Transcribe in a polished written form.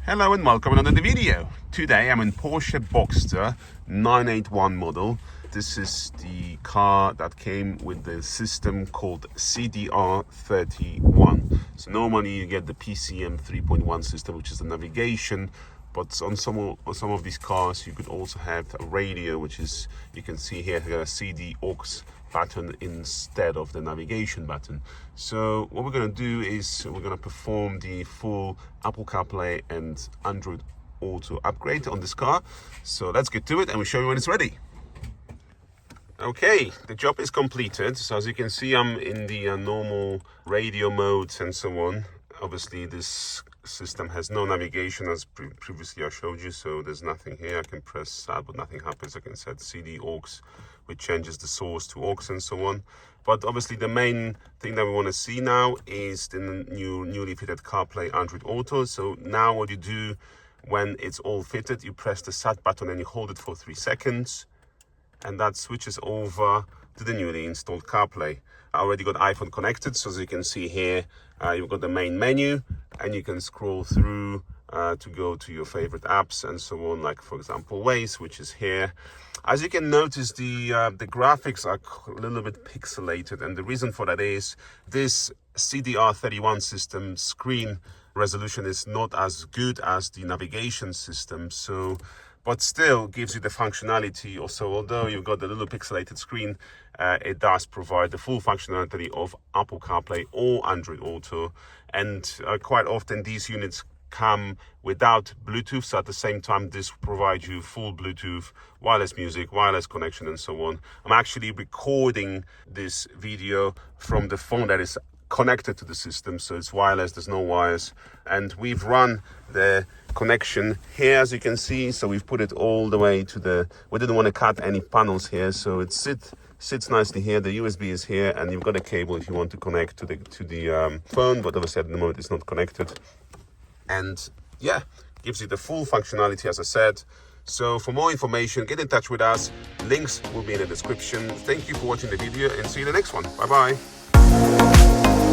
Hello and welcome to another video. Today I'm in Porsche Boxster 981 model. This is the car that came with the system called CDR 31. So normally you get the PCM 3.1 system, which is the navigation, but on some of these cars you could also have a radio, which is, you can see here, a CD aux button instead of the navigation button. So what we're going to do is we're going to perform the full Apple Carplay and Android Auto upgrade on this car. So let's get to it and we'll show you when it's ready. Okay, the job is completed. So as you can see, I'm in the normal radio modes and so on. Obviously this system has no navigation, as previously I showed you, so there's nothing here. I can press start but nothing happens. I can set CD aux, which changes the source to aux and so on. But obviously the main thing that we want to see now is the newly fitted CarPlay Android Auto. So now what you do when it's all fitted, you press the start button and you hold it for 3 seconds, and that switches over to the newly installed CarPlay. I already got iPhone connected, so as you can see here, you've got the main menu and you can scroll through to go to your favorite apps and so on, like for example Waze, which is here. As you can notice, the graphics are a little bit pixelated, and the reason for that is this CDR31 system screen resolution is not as good as the navigation system, so but still gives you the functionality. Also, although you've got the little pixelated screen, it does provide the full functionality of Apple CarPlay or Android Auto. And quite often these units come without Bluetooth, so at the same time this provides you full Bluetooth, wireless music, wireless connection and so on. I'm actually recording this video from the phone that is connected to the system, so it's wireless, there's no wires, and we've run the connection here, as you can see. So we've put it all the way to the, we didn't want to cut any panels here, so it sits nicely here. The USB is here, and you've got a cable if you want to connect to the phone, but obviously at the moment it's not connected. And yeah, gives you the full functionality, as I said. So for more information, get in touch with us. Links will be in the description. Thank you for watching the video and see you in the next one. Bye bye.